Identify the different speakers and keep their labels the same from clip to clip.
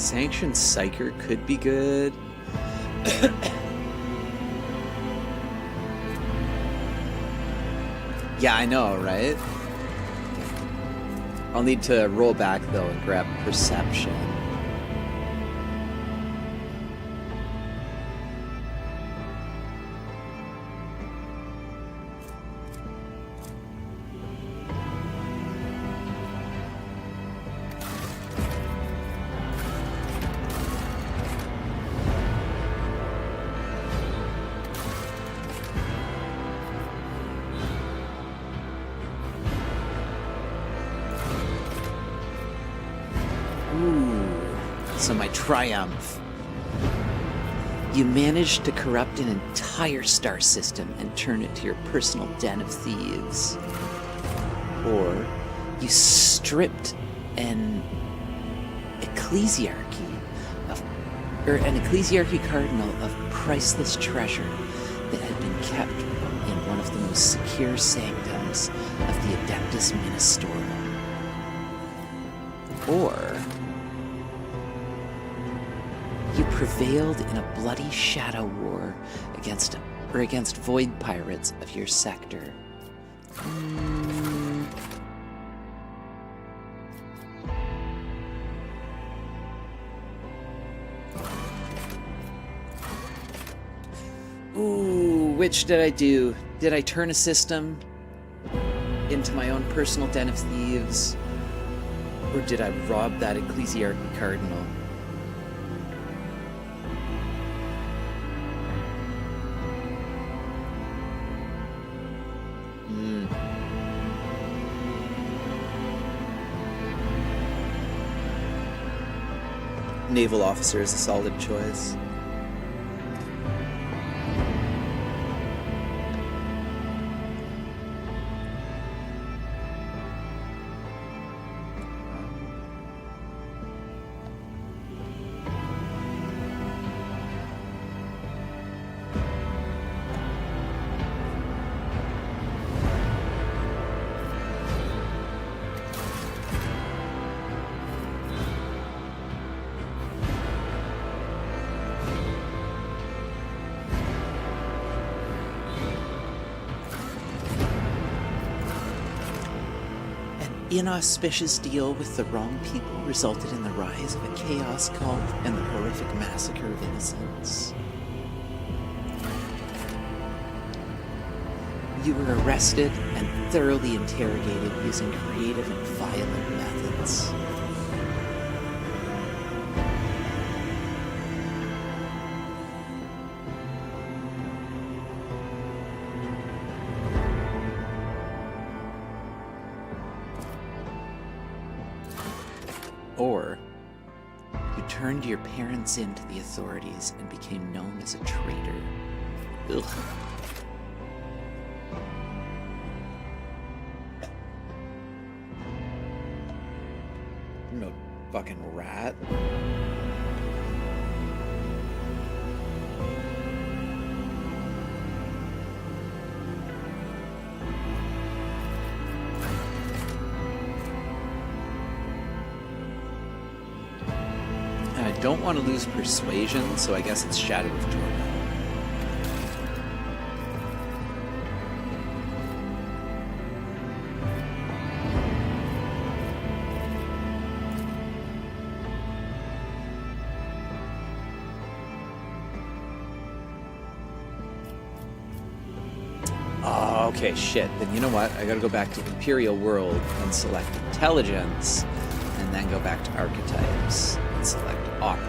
Speaker 1: Sanctioned Psyker could be good. Yeah, I know, right? I'll need to roll back, though, and grab Perception. So my triumph. You managed to corrupt an entire star system and turn it to your personal den of thieves. Or you stripped an ecclesiarchy cardinal of priceless treasure that had been kept in one of the most secure sanctums of the Adeptus Ministorum. Or you prevailed in a bloody shadow war against void pirates of your sector. Ooh, which did I do? Did I turn a system into my own personal den of thieves? Or did I rob that ecclesiarchy cardinal? Naval officer is a solid choice. Inauspicious deal with the wrong people resulted in the rise of a chaos cult and the horrific massacre of innocents. You were arrested and thoroughly interrogated using creative and violent methods. Or you turned your parents in to the authorities and became known as a traitor. Ugh. No fucking rat. I don't want to lose persuasion, so I guess it's Shadow of Torment. Oh, okay, shit. Then you know what? I gotta go back to Imperial World and select Intelligence, and then go back to Archetypes and select Operative.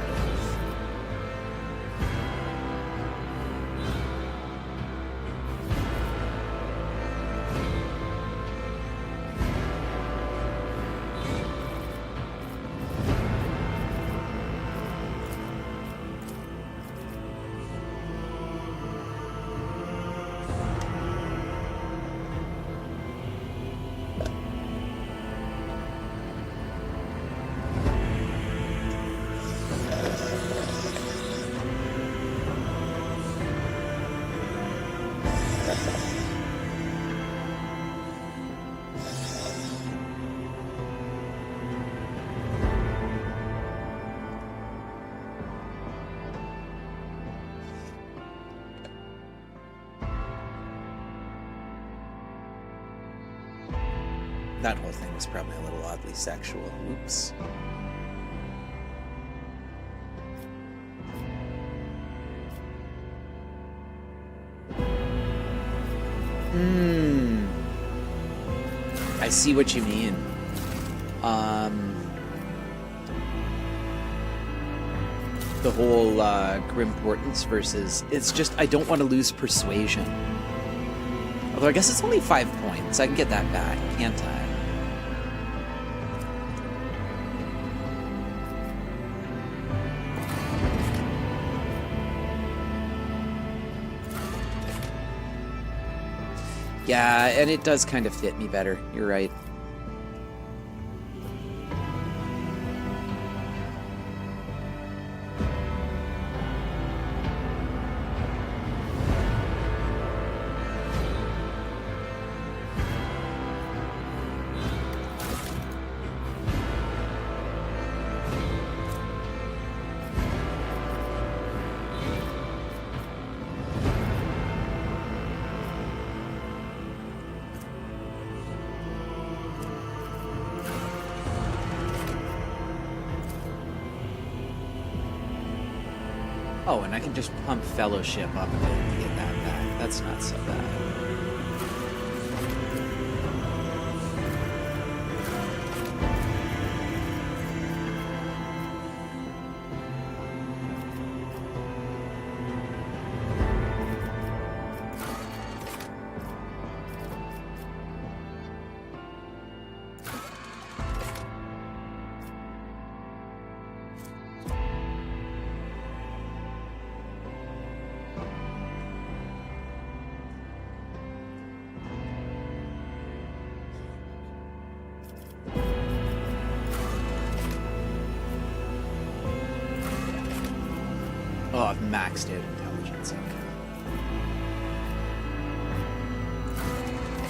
Speaker 1: That whole thing was probably a little oddly sexual. Oops. I see what you mean. The whole Grimportance versus... It's just, I don't want to lose Persuasion. Although I guess it's only 5 points. I can get that back, can't I? Yeah, and it does kind of fit me better. You're right. Oh, and I can just pump Fellowship up a bit to get that back. That's not so bad. Oh, I've maxed out intelligence. Okay.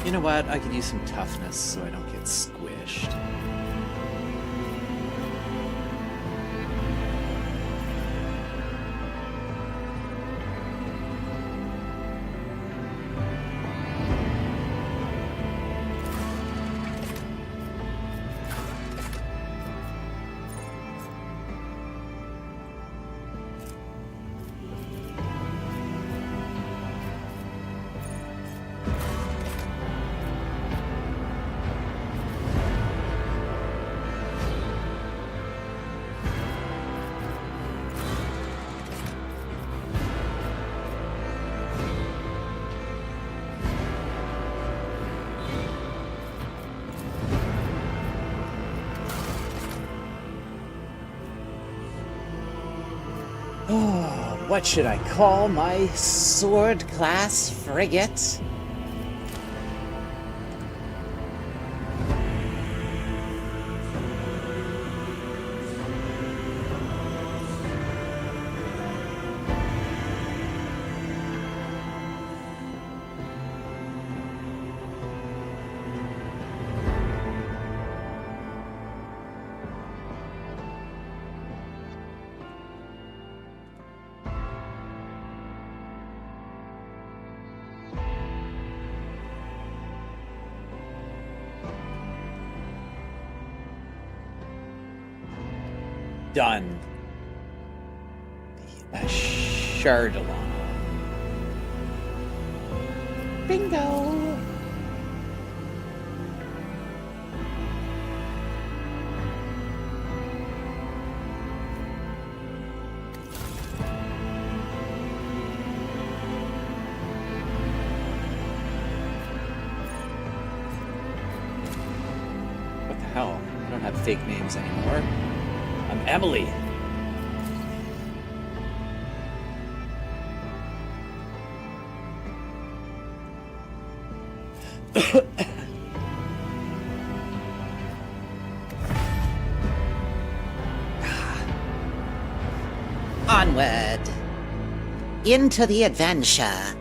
Speaker 1: You know what? I could use some toughness so I don't get squished. Oh, what should I call my sword class frigate? Done. A Chardalon. Bingo! What the hell? I don't have fake names anymore. I'm Emily. Onward into the adventure.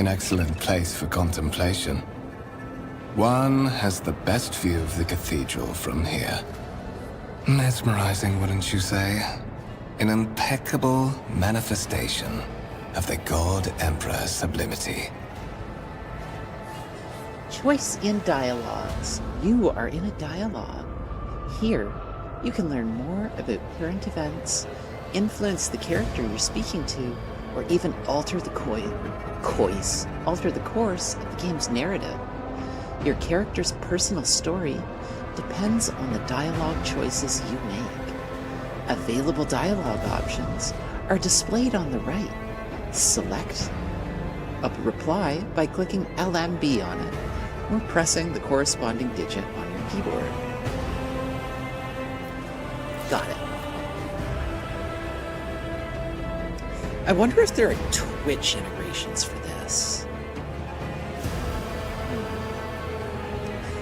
Speaker 2: An excellent place for contemplation. One has the best view of the cathedral from here. Mesmerizing, wouldn't you say? An impeccable manifestation of the God Emperor's sublimity.
Speaker 1: Choice in dialogues. You are in a dialogue. Here, you can learn more about current events, influence the character you're speaking to, or even alter the course of the game's narrative. Your character's personal story depends on the dialogue choices you make. Available dialogue options are displayed on the right. Select a reply by clicking LMB on it or pressing the corresponding digit on your keyboard. Got it. I wonder if there are Twitch integrations for this.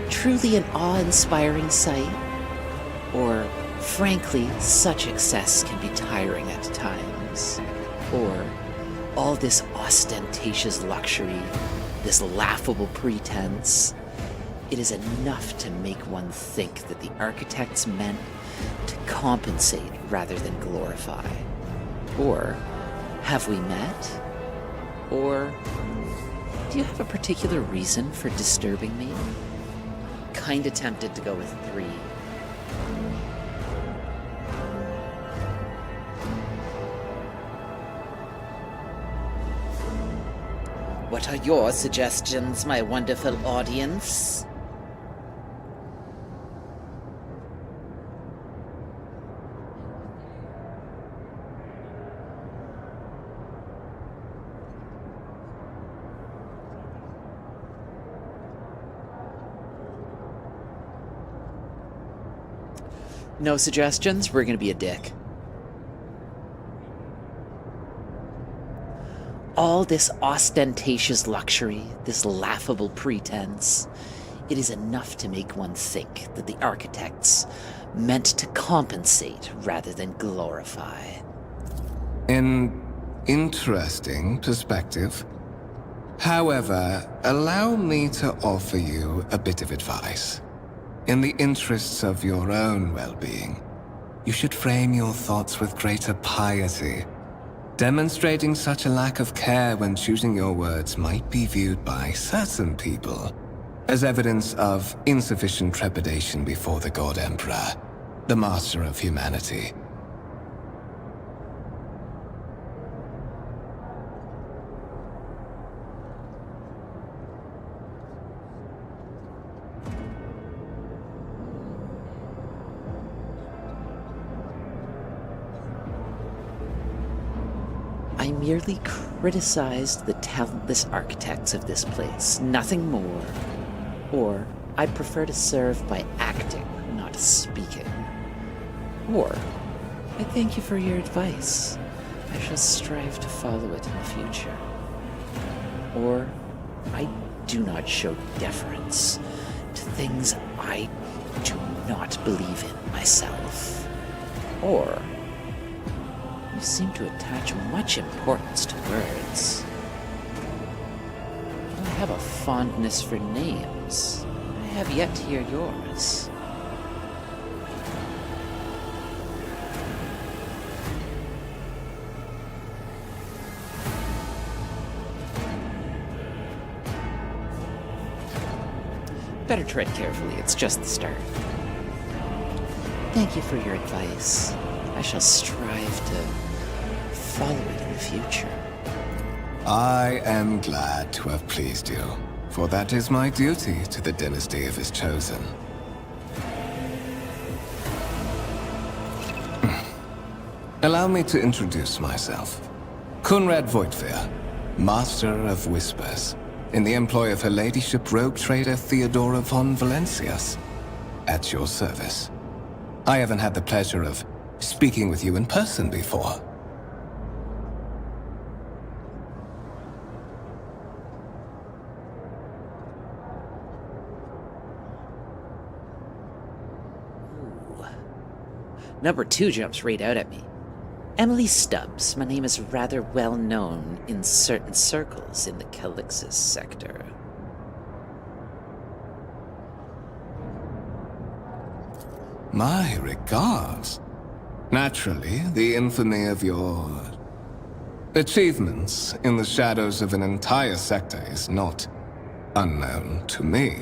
Speaker 1: Truly an awe-inspiring sight? Or, frankly, such excess can be tiring at times? Or, all this ostentatious luxury, this laughable pretense, it is enough to make one think that the architects meant to compensate rather than glorify? Or, have we met? Or, do you have a particular reason for disturbing me? Kinda tempted to go with 3. What are your suggestions, my wonderful audience? No suggestions? We're gonna be a dick. All this ostentatious luxury, this laughable pretense, it is enough to make one think that the architects meant to compensate rather than glorify.
Speaker 2: An interesting perspective. However, allow me to offer you a bit of advice. In the interests of your own well-being, you should frame your thoughts with greater piety. Demonstrating such a lack of care when choosing your words might be viewed by certain people as evidence of insufficient trepidation before the God Emperor, the master of humanity.
Speaker 1: I merely criticized the talentless architects of this place, nothing more. Or, I prefer to serve by acting, not speaking. Or, I thank you for your advice. I shall strive to follow it in the future. Or, I do not show deference to things I do not believe in myself. Or, you seem to attach much importance to words. I have a fondness for names. I have yet to hear yours. Better tread carefully, it's just the start. Thank you for your advice. I shall strive to follow it in the future.
Speaker 2: I am glad to have pleased you, for that is my duty to the dynasty of his chosen. Allow me to introduce myself. Conrad Voigtveer, Master of Whispers, in the employ of Her Ladyship rogue trader Theodora von Valencius. At your service. I haven't had the pleasure of speaking with you in person before.
Speaker 1: Ooh. Number 2 jumps right out at me. Emily Stubbs. My name is rather well known in certain circles in the Calixis sector.
Speaker 2: My regards. Naturally, the infamy of your achievements in the shadows of an entire sector is not unknown to me.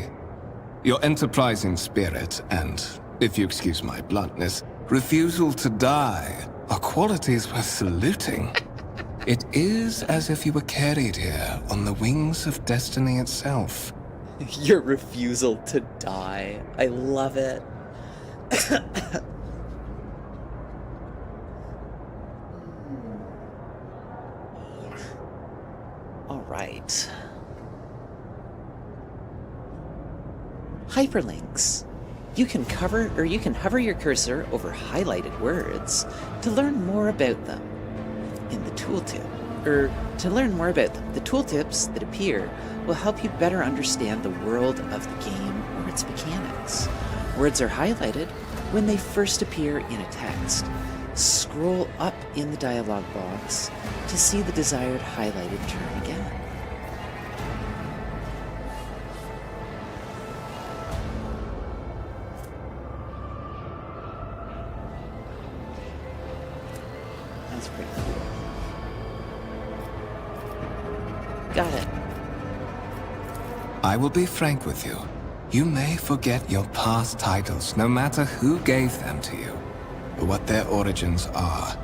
Speaker 2: Your enterprising spirit and, if you excuse my bluntness, refusal to die are qualities worth saluting. It is as if you were carried here on the wings of destiny itself.
Speaker 1: Your refusal to die. I love it. All right. Hyperlinks. You can hover your cursor over highlighted words to learn more about them in the tooltip. To learn more about them, the tooltips that appear will help you better understand the world of the game or its mechanics. Words are highlighted when they first appear in a text. Scroll up in the dialog box to see the desired highlighted term again. That's pretty cool. Got it.
Speaker 2: I will be frank with you. You may forget your past titles, no matter who gave them to you, or what their origins are.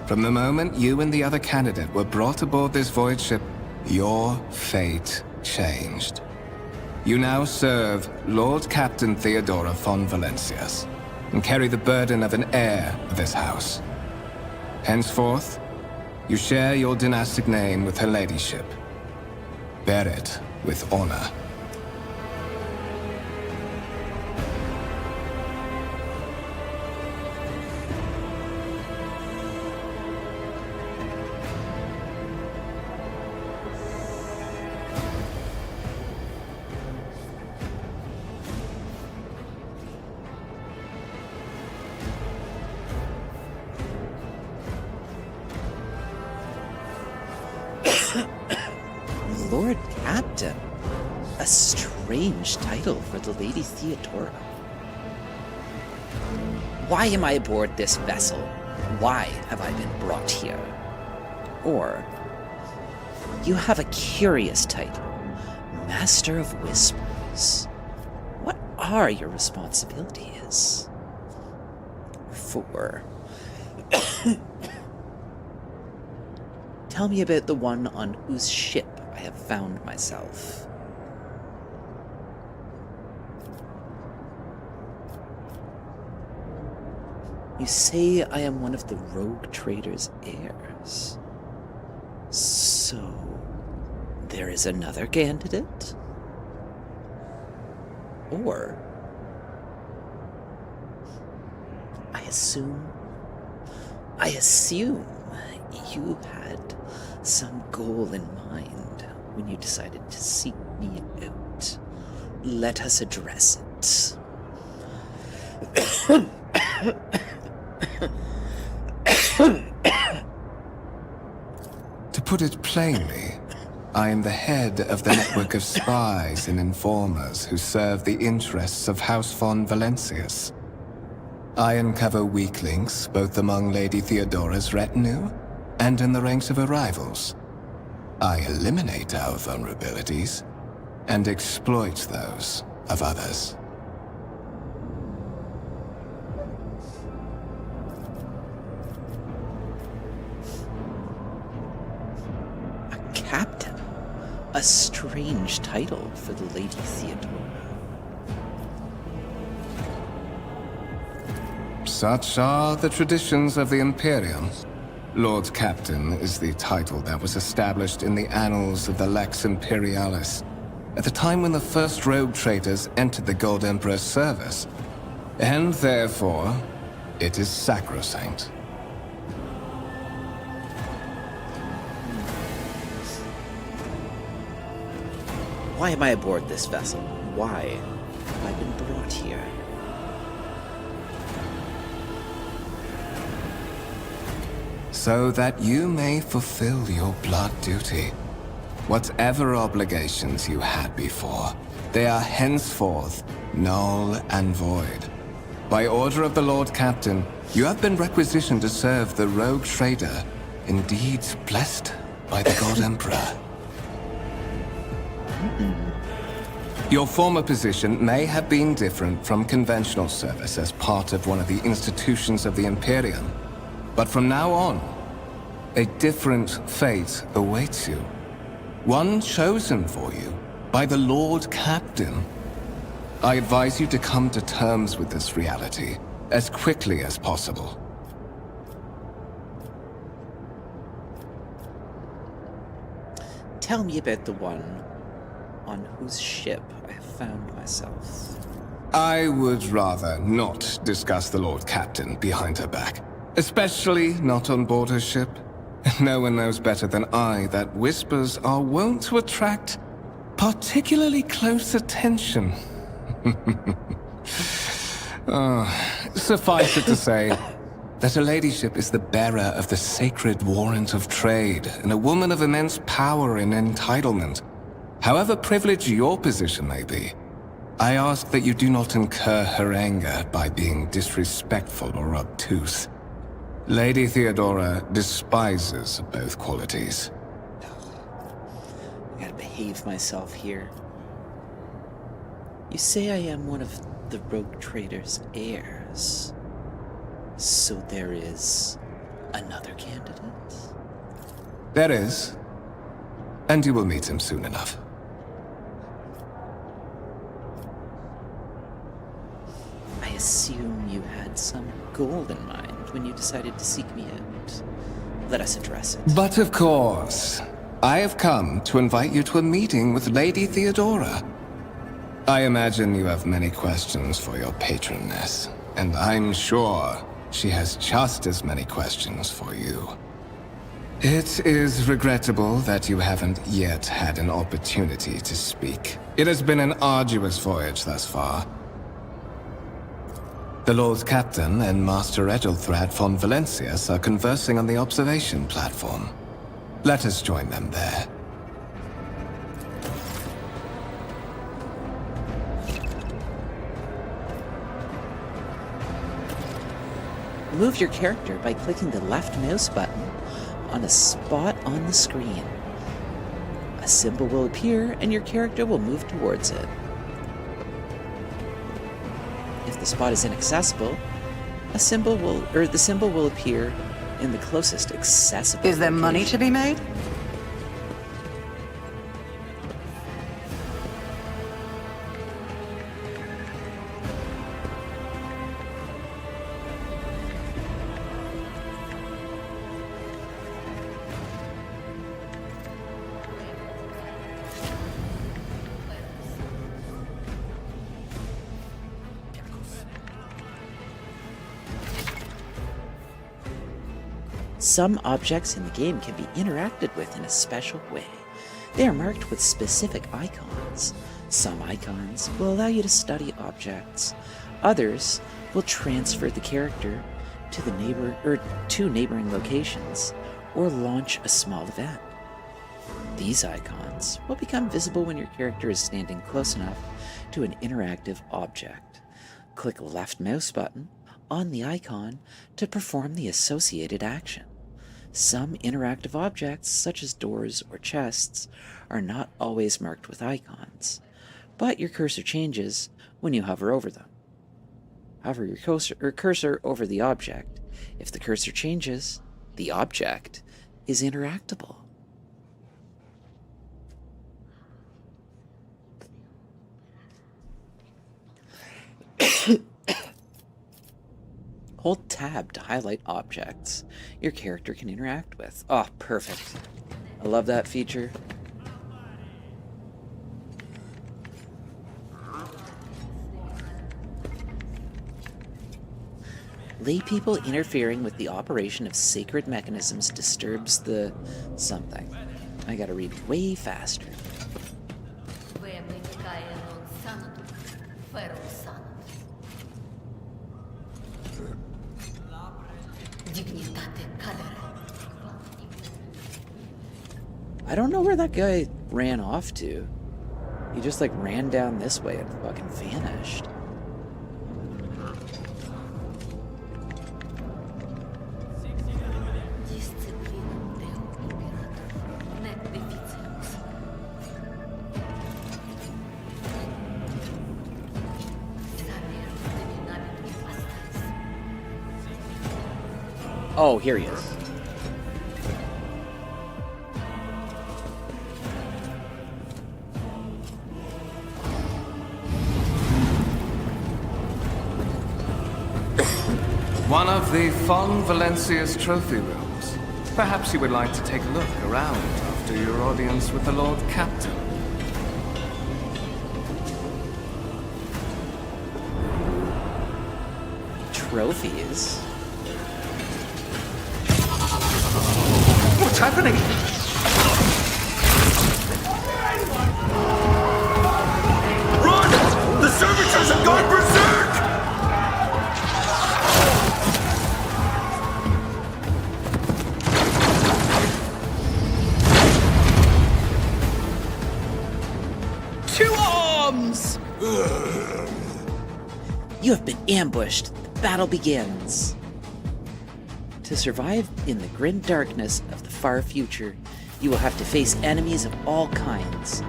Speaker 2: From the moment you and the other candidate were brought aboard this void ship, your fate changed. You now serve Lord Captain Theodora von Valencius, and carry the burden of an heir of this house. Henceforth, you share your dynastic name with her ladyship. Bear it with honor.
Speaker 1: Lord Captain. A strange title for the Lady Theodora. Why am I aboard this vessel? Why have I been brought here? Or, you have a curious title, Master of Whispers. What are your responsibilities? 4. Tell me about the one on whose ship I have found myself. You say I am one of the rogue trader's heirs. So, there is another candidate? Or, I assume you had some goal in mind when you decided to seek me out. Let us address it.
Speaker 2: To put it plainly, I am the head of the network of spies and informers who serve the interests of House von Valencius. I uncover weak links both among Lady Theodora's retinue and in the ranks of her rivals. I eliminate our vulnerabilities and exploit those of others.
Speaker 1: A captain? A strange title for the Lady Theodora.
Speaker 2: Such are the traditions of the Imperium. Lord Captain is the title that was established in the annals of the Lex Imperialis at the time when the first rogue traders entered the Gold Emperor's service, and therefore, it is sacrosanct.
Speaker 1: Why am I aboard this vessel? Why have I been brought here?
Speaker 2: so that you may fulfill your blood duty. Whatever obligations you had before, they are henceforth null and void. By order of the Lord Captain, you have been requisitioned to serve the rogue trader, indeed blessed by the God Emperor. Your former position may have been different from conventional service as part of one of the institutions of the Imperium, but from now on, a different fate awaits you. One chosen for you by the Lord Captain. I advise you to come to terms with this reality as quickly as possible.
Speaker 1: Tell me about the one on whose ship I have found myself.
Speaker 2: I would rather not discuss the Lord Captain behind her back, especially not on board her ship. No one knows better than I that whispers are wont to attract particularly close attention. Suffice it to say that her ladyship is the bearer of the sacred warrant of trade and a woman of immense power and entitlement. However privileged your position may be, I ask that you do not incur her anger by being disrespectful or obtuse. Lady Theodora despises both qualities.
Speaker 1: I gotta behave myself here. You say I am one of the rogue trader's heirs. So there is another candidate?
Speaker 2: There is. And you will meet him soon enough.
Speaker 1: I assume you had some goal in mind when you decided to seek me out. Let us address it.
Speaker 2: But of course, I have come to invite you to a meeting with Lady Theodora. I imagine you have many questions for your patroness, and I'm sure she has just as many questions for you. It is regrettable that you haven't yet had an opportunity to speak. It has been an arduous voyage thus far. The Lord Captain and Master Edelthrad von Valencius are conversing on the observation platform. Let us join them there.
Speaker 1: Move your character by clicking the left mouse button on a spot on the screen. A symbol will appear and your character will move towards it. If the spot is inaccessible, the symbol will appear in the closest accessible
Speaker 3: Is there money to be made?
Speaker 1: Some objects in the game can be interacted with in a special way. They are marked with specific icons. Some icons will allow you to study objects. Others will transfer the character to to neighboring locations or launch a small event. These icons will become visible when your character is standing close enough to an interactive object. Click the left mouse button on the icon to perform the associated action. Some interactive objects, such as doors or chests, are not always marked with icons, but your cursor changes when you hover over them. Hover your cursor over the object. If the cursor changes, the object is interactable. Hold tab to highlight objects your character can interact with. Oh, perfect. I love that feature. Lay people interfering with the operation of sacred mechanisms disturbs the something. I gotta read way faster. I don't know where that guy ran off to. He just like ran down this way and fucking vanished. Oh, here he is.
Speaker 2: One of the Fon Valencia's trophy rooms. Perhaps you would like to take a look around after your audience with the Lord Captain.
Speaker 1: Trophies?
Speaker 3: What's happening? Run! The servitors have gone berserk!
Speaker 1: Two arms! You have been ambushed. The battle begins. To survive in the grim darkness of the far future, you will have to face enemies of all kinds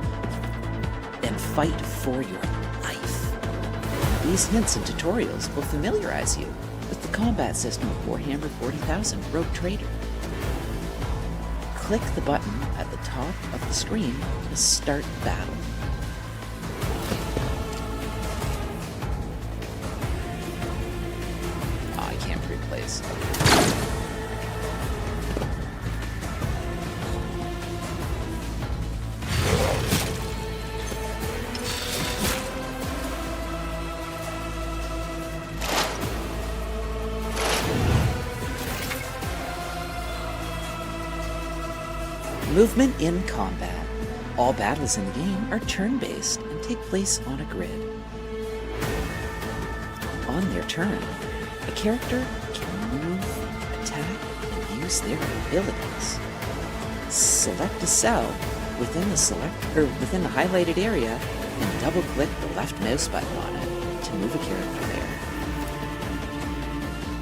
Speaker 1: and fight for your life. These hints and tutorials will familiarize you with the combat system of Warhammer 40,000 Rogue Trader. Click the button at the top of the screen to start battle. Oh, I can't replace. Movement in combat. All battles in the game are turn-based and take place on a grid. On their turn, a character can move, attack, and use their abilities. Select a cell within the highlighted area and double-click the left mouse button on it to move a character there.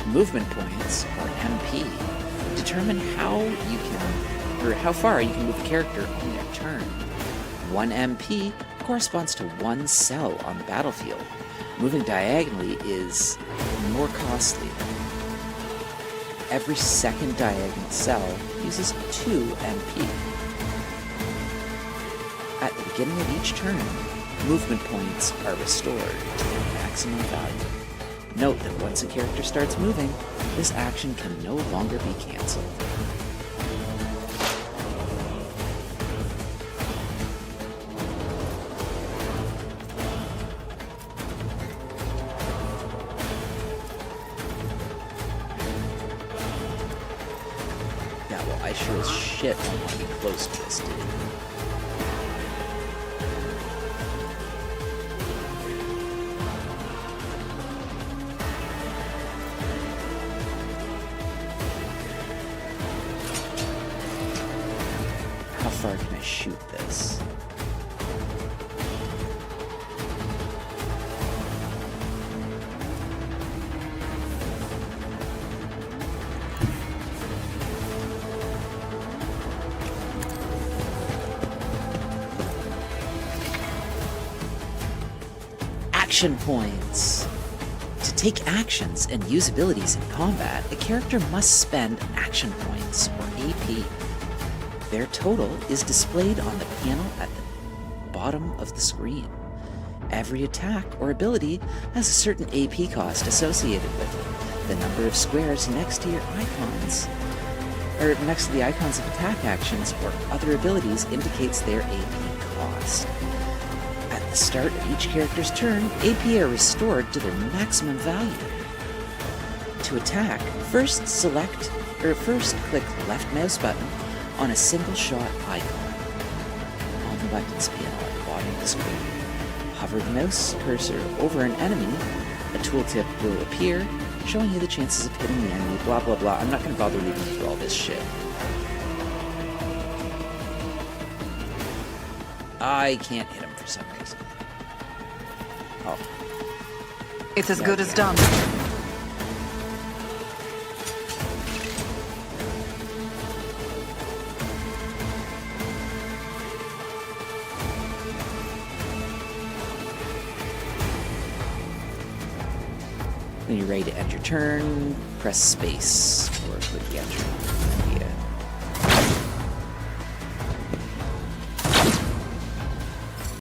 Speaker 1: Movement points, or MP, determine how far you can move a character on their turn. 1 MP corresponds to 1 cell on the battlefield. Moving diagonally is more costly. Every second diagonal cell uses 2 MP. At the beginning of each turn, movement points are restored to their maximum value. Note that once a character starts moving, this action can no longer be cancelled. I sure as shit want to be close to this dude. How far can I shoot this? Action points. To take actions and use abilities in combat, a character must spend action points, or AP. Their total is displayed on the panel at the bottom of the screen. Every attack or ability has a certain AP cost associated with it. The number of squares next to your icons, or next to the icons of attack actions or other abilities, indicates their AP cost. At the start of each character's turn, AP are restored to their maximum value. To attack, first click the left mouse button on a single shot icon on the weapons panel at the bottom of the screen. Hover the mouse cursor over an enemy, a tooltip will appear, showing you the chances of hitting the enemy, blah blah blah. I'm not going to bother reading through all this shit. I can't hit him for some reason. Oh.
Speaker 4: It's as good as done.
Speaker 1: When you're ready to end your turn, press space or click enter.